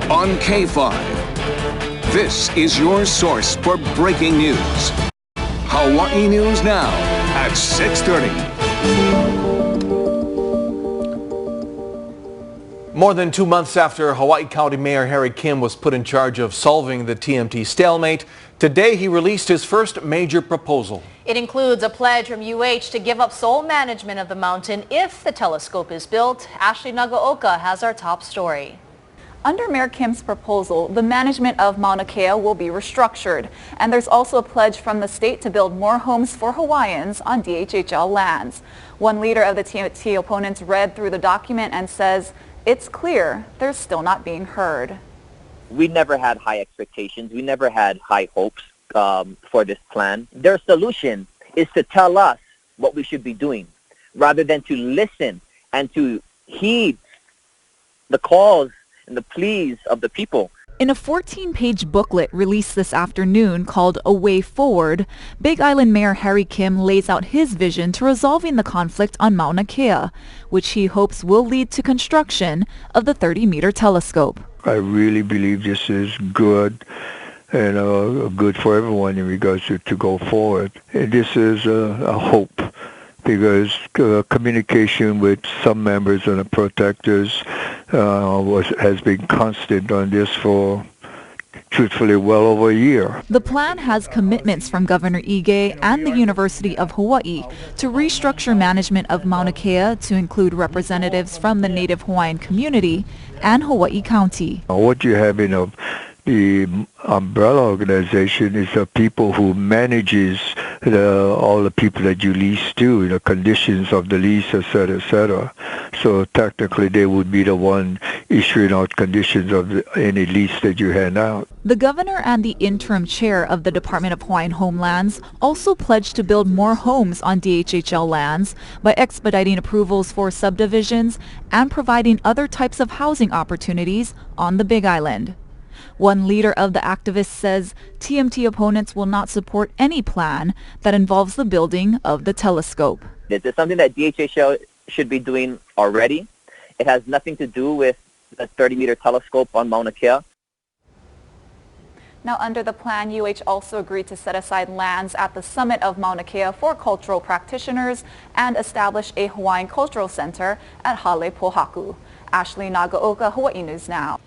on K5. This is your source for breaking news. Hawaii News Now at 6:30. More than 2 months after Hawaii County Mayor Harry Kim was put in charge of solving the TMT stalemate, today he released his first major proposal. It includes a pledge from UH to give up sole management of the mountain if the telescope is built. Ashley Nagaoka has our top story. Under Mayor Kim's proposal, the management of Mauna Kea will be restructured, and there's also a pledge from the state to build more homes for Hawaiians on DHHL lands. One leader of the TMT opponents read through the document and says it's clear they're still not being heard. We never had high expectations. We never had high hopes for this plan. Their solution is to tell us what we should be doing rather than to listen and to heed the calls and the pleas of the people. In a 14-page booklet released this afternoon called A Way Forward, Big Island Mayor Harry Kim lays out his vision to resolving the conflict on Mauna Kea, which he hopes will lead to construction of the 30-meter telescope. I really believe this is good and good for everyone in regards to go forward. And this is a hope, because communication with some members and the protectors has been constant on this for, truthfully, well over a year. The plan has commitments from Governor Ige and the University of Hawaii to restructure management of Mauna Kea to include representatives from the Native Hawaiian community and Hawaii County. What you have in the umbrella organization is the people who manages all the people that you lease to, the conditions of the lease, etc., etc. So technically they would be the one issuing out conditions of any lease that you hand out. The governor and the interim chair of the Department of Hawaiian Homelands also pledged to build more homes on DHHL lands by expediting approvals for subdivisions and providing other types of housing opportunities on the Big Island. One leader of the activists says TMT opponents will not support any plan that involves the building of the telescope. This is something that DHHL should be doing already. It has nothing to do with the 30-meter telescope on Mauna Kea. Now, under the plan, UH also agreed to set aside lands at the summit of Mauna Kea for cultural practitioners and establish a Hawaiian cultural center at Hale Pohaku. Ashley Nagaoka, Hawaii News Now.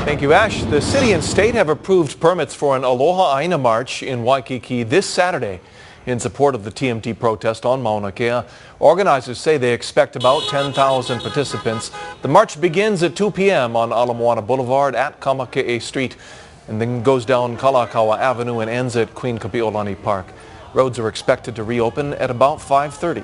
Thank you, Ash. The city and state have approved permits for an Aloha Aina March in Waikiki this Saturday in support of the TMT protest on Mauna Kea. Organizers say they expect about 10,000 participants. The march begins at 2 p.m. on Ala Moana Boulevard at Kamakee Street and then goes down Kalakaua Avenue and ends at Queen Kapi'olani Park. Roads are expected to reopen at about 5:30.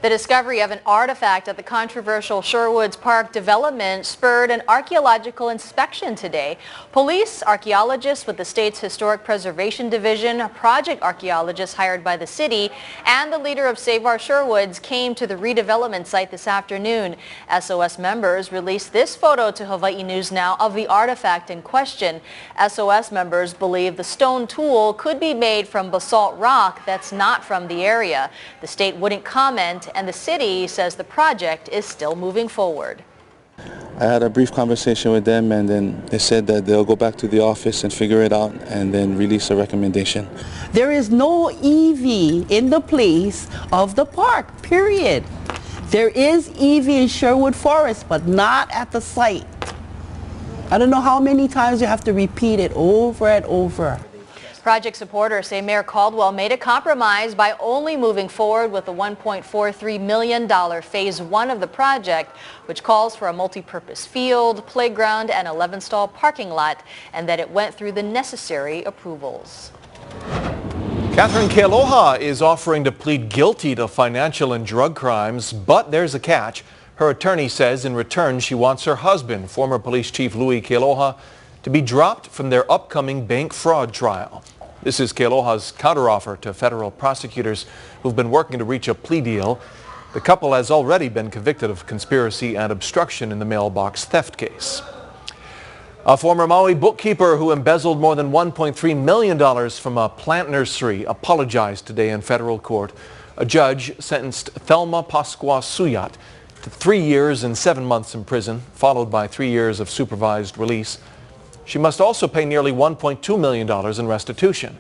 The discovery of an artifact at the controversial Sherwoods Park development spurred an archaeological inspection today. Police, archaeologists with the state's Historic Preservation Division, project archaeologists hired by the city, and the leader of Save Our Sherwoods came to the redevelopment site this afternoon. SOS members released this photo to Hawaii News Now of the artifact in question. SOS members believe the stone tool could be made from basalt rock that's not from the area. The state wouldn't comment, and the city says the project is still moving forward. I had a brief conversation with them, and then they said that they'll go back to the office and figure it out and then release a recommendation. There is no EV in the place of the park, period. There is EV in Sherwood Forest, but not at the site. I don't know how many times you have to repeat it over and over. Project supporters say Mayor Caldwell made a compromise by only moving forward with the $1.43 million Phase 1 of the project, which calls for a multi-purpose field, playground, and 11-stall parking lot, and that it went through the necessary approvals. Catherine Kealoha is offering to plead guilty to financial and drug crimes, but there's a catch. Her attorney says in return she wants her husband, former police chief Louis Kealoha, to be dropped from their upcoming bank fraud trial. This is Kealoha's counteroffer to federal prosecutors who've been working to reach a plea deal. The couple has already been convicted of conspiracy and obstruction in the mailbox theft case. A former Maui bookkeeper who embezzled more than $1.3 million from a plant nursery apologized today in federal court. A judge sentenced Thelma Pasqua Suyat to 3 years and 7 months in prison, followed by 3 years of supervised release. She must also pay nearly $1.2 million in restitution.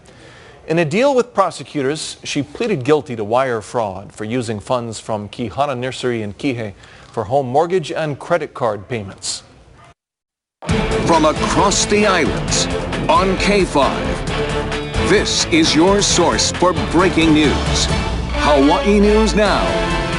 In a deal with prosecutors, she pleaded guilty to wire fraud for using funds from Kihana Nursery in Kihei for home mortgage and credit card payments. From across the islands on K5, this is your source for breaking news. Hawaii News Now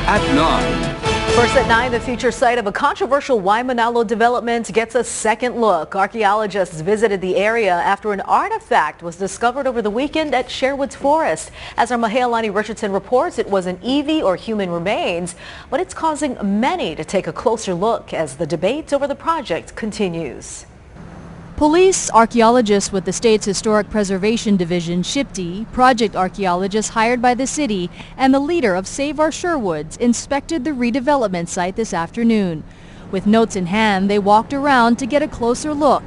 at 9. First at 9, the future site of a controversial Waimanalo development gets a second look. Archaeologists visited the area after an artifact was discovered over the weekend at Sherwood's Forest. As our Mahealani Richardson reports, it wasn't EV or human remains, but it's causing many to take a closer look as the debate over the project continues. Police, archaeologists with the state's Historic Preservation Division, SHPD, project archaeologists hired by the city, and the leader of Save Our Sherwoods inspected the redevelopment site this afternoon. With notes in hand, they walked around to get a closer look.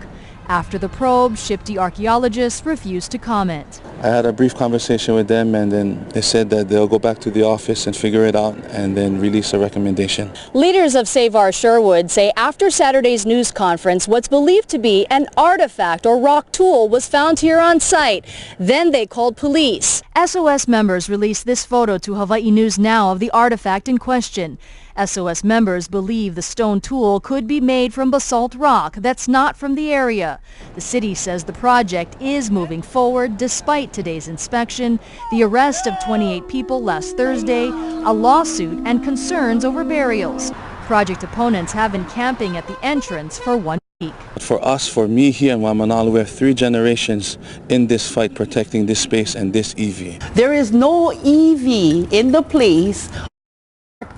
After the probe, SHPD archaeologists refused to comment. I had a brief conversation with them, and then they said that they'll go back to the office and figure it out and then release a recommendation. Leaders of Save Our Sherwood say after Saturday's news conference, what's believed to be an artifact or rock tool was found here on site. Then they called police. SOS members released this photo to Hawaii News Now of the artifact in question. SOS members believe the stone tool could be made from basalt rock that's not from the area. The city says the project is moving forward despite today's inspection, the arrest of 28 people last Thursday, a lawsuit, and concerns over burials. Project opponents have been camping at the entrance for 1 week. For us, for me here in Waimanalo, we have 3 generations in this fight protecting this space and this EV. There is no EV in the place.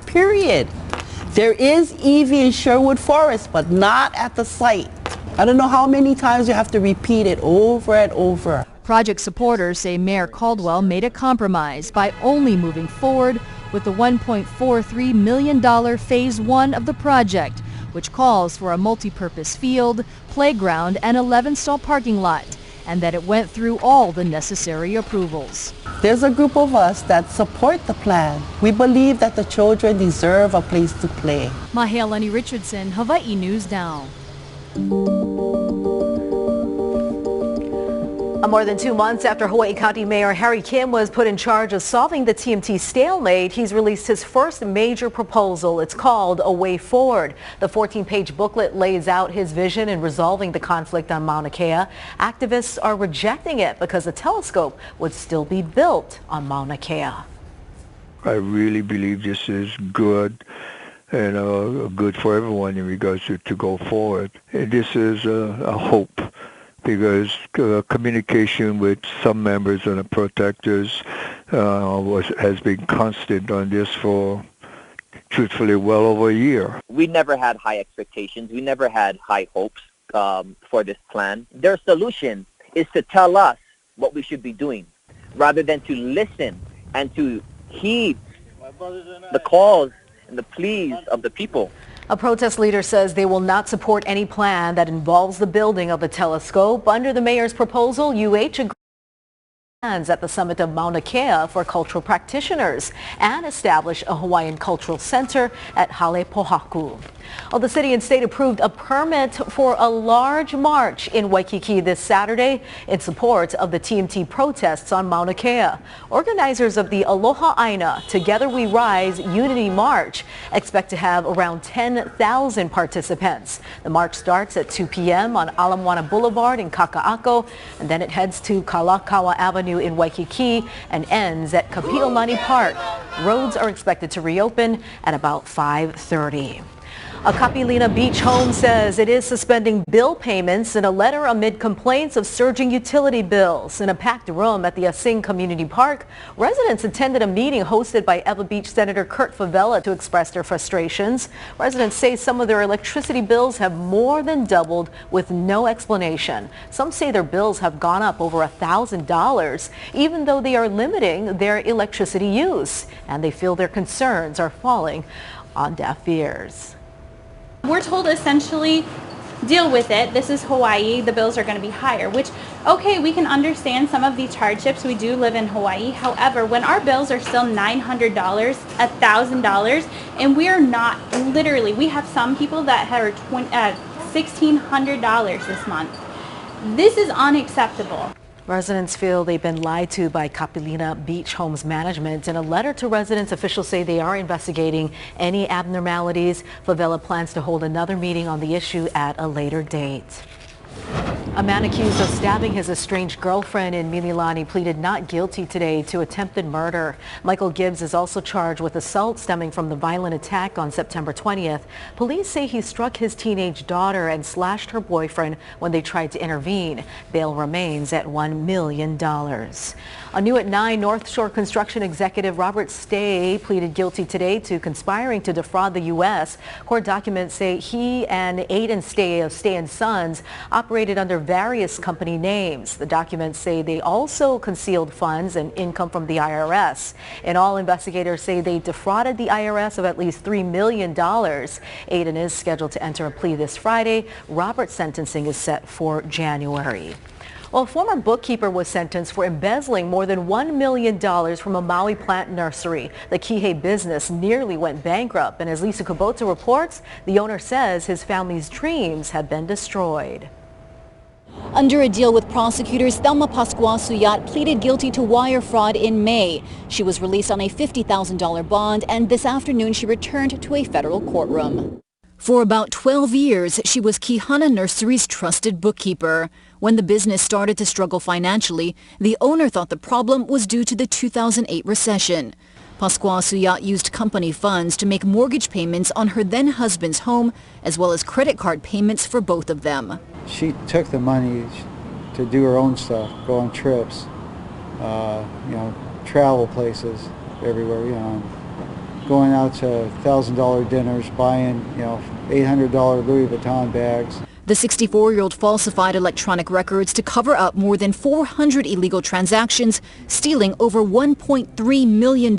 Period. There is EV in Sherwood Forest, but not at the site. I don't know how many times you have to repeat it over and over. Project supporters say Mayor Caldwell made a compromise by only moving forward with the $1.43 million Phase 1 of the project, which calls for a multi-purpose field, playground, and 11-stall parking lot, and that it went through all the necessary approvals. There's a group of us that support the plan. We believe that the children deserve a place to play. Mahealani Richardson, Hawaii News Now. More than 2 months after Hawaii County Mayor Harry Kim was put in charge of solving the TMT stalemate, he's released his first major proposal. It's called A Way Forward. The 14-page booklet lays out his vision in resolving the conflict on Mauna Kea. Activists are rejecting it because a telescope would still be built on Mauna Kea. I really believe this is good and good for everyone in regards to go forward. And this is a hope, because communication with some members and the protectors has been constant on this for, truthfully, well over a year. We never had high expectations. We never had high hopes for this plan. Their solution is to tell us what we should be doing, rather than to listen and to heed the calls and the pleas of the people. A protest leader says they will not support any plan that involves the building of the telescope. Under the mayor's proposal, UH agrees at the summit of Mauna Kea for cultural practitioners and establish a Hawaiian cultural center at Hale Pohaku. Well, the city and state approved a permit for a large march in Waikiki this Saturday in support of the TMT protests on Mauna Kea. Organizers of the Aloha Aina Together We Rise Unity March expect to have around 10,000 participants. The march starts at 2 p.m. on Ala Boulevard in Kaka'ako, and then it heads to Kalakaua Avenue in Waikiki and ends at Kapi'olani Park. Roads are expected to reopen at about 5:30. A Kapilina Beach home says it is suspending bill payments in a letter amid complaints of surging utility bills. In a packed room at the Asing Community Park, residents attended a meeting hosted by Eva Beach Senator Kurt Favela to express their frustrations. Residents say some of their electricity bills have more than doubled with no explanation. Some say their bills have gone up over $1,000, even though they are limiting their electricity use. And they feel their concerns are falling on deaf ears. We're told essentially deal with it. This is Hawaii. The bills are going to be higher, which, okay, we can understand some of these hardships. We do live in Hawaii. However, when our bills are still $900, $1,000, and we're not, literally, we have some people that are $1,600 this month. This is unacceptable. Residents feel they've been lied to by Kapilina Beach Homes Management. In a letter to residents, officials say they are investigating any abnormalities. Favela plans to hold another meeting on the issue at a later date. A man accused of stabbing his estranged girlfriend in Mililani pleaded not guilty today to attempted murder. Michael Gibbs is also charged with assault stemming from the violent attack on September 20th. Police say he struck his teenage daughter and slashed her boyfriend when they tried to intervene. Bail remains at $1 million. On New at 9, North Shore Construction executive Robert Stay pleaded guilty today to conspiring to defraud the U.S. Court documents say he and Aiden Stay of Stay & Sons operated under various company names. The documents say they also concealed funds and income from the IRS. In all, investigators say they defrauded the IRS of at least $3 million. Aiden is scheduled to enter a plea this Friday. Robert's sentencing is set for January. Well, a former bookkeeper was sentenced for embezzling more than $1 million from a Maui plant nursery. The Kihei business nearly went bankrupt, and as Lisa Kubota reports, the owner says his family's dreams have been destroyed. Under a deal with prosecutors, Thelma Pascual-Suyat pleaded guilty to wire fraud in May. She was released on a $50,000 bond, and this afternoon she returned to a federal courtroom. For about 12 years, she was Kihana Nursery's trusted bookkeeper. When the business started to struggle financially, the owner thought the problem was due to the 2008 recession. Pascual-Suyat used company funds to make mortgage payments on her then-husband's home, as well as credit card payments for both of them. She took the money to do her own stuff, go on trips, travel places everywhere, going out to $1,000 dinners, buying, $800 Louis Vuitton bags. The 64-year-old falsified electronic records to cover up more than 400 illegal transactions, stealing over $1.3 million.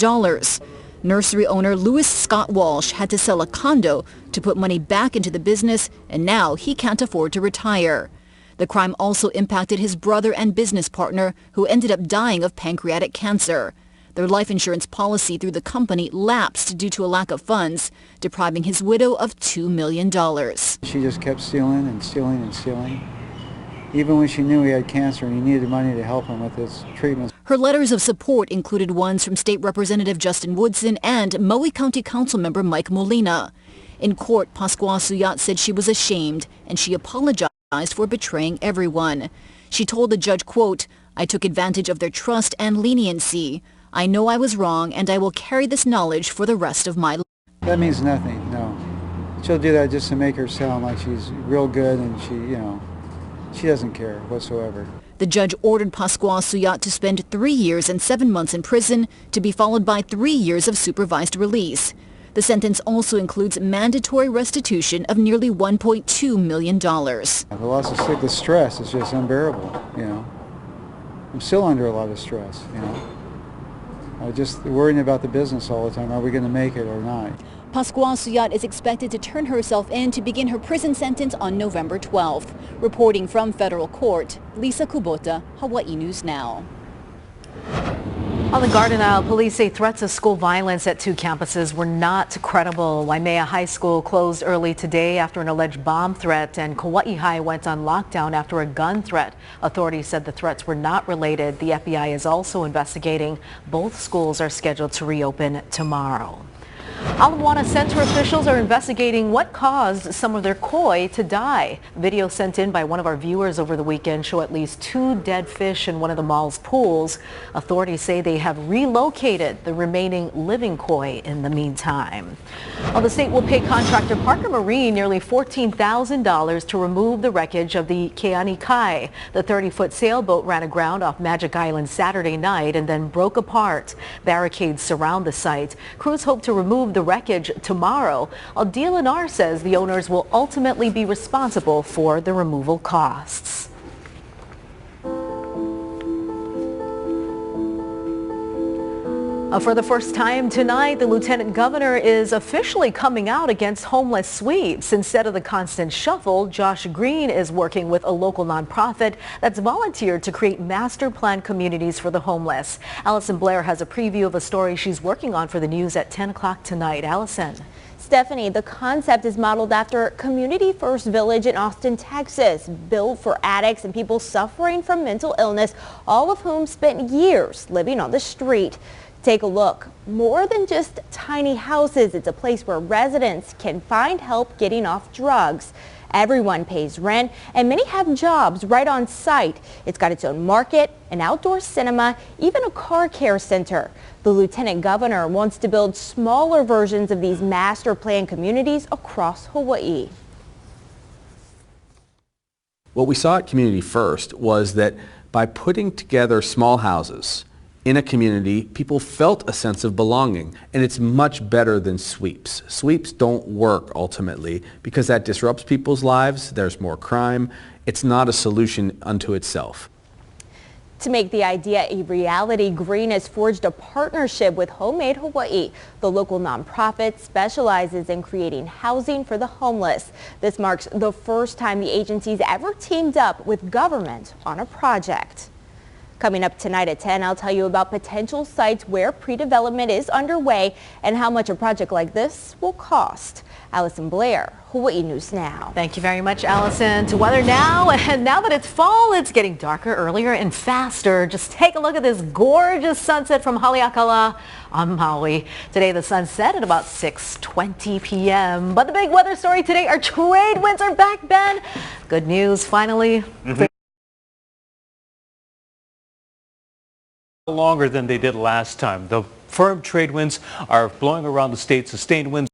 Nursery owner Louis Scott Walsh had to sell a condo to put money back into the business, and now he can't afford to retire. The crime also impacted his brother and business partner, who ended up dying of pancreatic cancer. Their life insurance policy through the company lapsed due to a lack of funds, depriving his widow of $2 million. She just kept stealing and stealing and stealing, even when she knew he had cancer and he needed money to help him with his treatments. Her letters of support included ones from State Representative Justin Woodson and Maui County Council member Mike Molina. In court, Pascual-Suyat said she was ashamed and she apologized for betraying everyone. She told the judge, quote, "I took advantage of their trust and leniency. I know I was wrong, and I will carry this knowledge for the rest of my life." That means nothing, no. She'll do that just to make her sound like she's real good, and she doesn't care whatsoever. The judge ordered Pascual-Suyat to spend 3 years and 7 months in prison, to be followed by 3 years of supervised release. The sentence also includes mandatory restitution of nearly $1.2 million. The loss of sleep, the stress is just unbearable, I'm still under a lot of stress, Just worrying about the business all the time. Are we going to make it or not? Pascual-Suyat is expected to turn herself in to begin her prison sentence on November 12th. Reporting from federal court, Lisa Kubota, Hawaii News Now. On the Garden Isle, police say threats of school violence at 2 campuses were not credible. Waimea High School closed early today after an alleged bomb threat, and Kauai High went on lockdown after a gun threat. Authorities said the threats were not related. The FBI is also investigating. Both schools are scheduled to reopen tomorrow. Ala Moana Center officials are investigating what caused some of their koi to die. Video sent in by one of our viewers over the weekend show at least 2 dead fish in one of the mall's pools. Authorities say they have relocated the remaining living koi in the meantime. Well, the state will pay contractor Parker Marine nearly $14,000 to remove the wreckage of the Keani Kai. The 30-foot sailboat ran aground off Magic Island Saturday night and then broke apart. Barricades surround the site. Crews hope to remove the wreckage tomorrow. DLNR says the owners will ultimately be responsible for the removal costs. For the first time tonight, the lieutenant governor is officially coming out against homeless sweeps. Instead of the constant shuffle, Josh Green is working with a local nonprofit that's volunteered to create master plan communities for the homeless. Allison Blair has a preview of a story she's working on for the news at 10 o'clock tonight. Allison. Stephanie, the concept is modeled after Community First Village in Austin, Texas, built for addicts and people suffering from mental illness, all of whom spent years living on the street. Take a look. More than just tiny houses, it's a place where residents can find help getting off drugs. Everyone pays rent, and many have jobs right on site. It's got its own market, an outdoor cinema, even a car care center. The lieutenant governor wants to build smaller versions of these master plan communities across Hawaii. What we saw at Community First was that by putting together small houses in a community, people felt a sense of belonging, and it's much better than sweeps. Sweeps don't work ultimately because that disrupts people's lives. There's more crime. It's not a solution unto itself. To make the idea a reality, Green has forged a partnership with Homemade Hawaii. The local nonprofit specializes in creating housing for the homeless. This marks the first time the agency's ever teamed up with government on a project. Coming up tonight at 10, I'll tell you about potential sites where pre-development is underway and how much a project like this will cost. Allison Blair, Hawaii News Now. Thank you very much, Allison. To weather now, and now that it's fall, it's getting darker earlier and faster. Just take a look at this gorgeous sunset from Haleakala on Maui. Today the sun set at about 6:20 p.m. But the big weather story today, our trade winds are back, Ben. Good news, finally. Longer than they did last time. The firm trade winds are blowing around the state. Sustained winds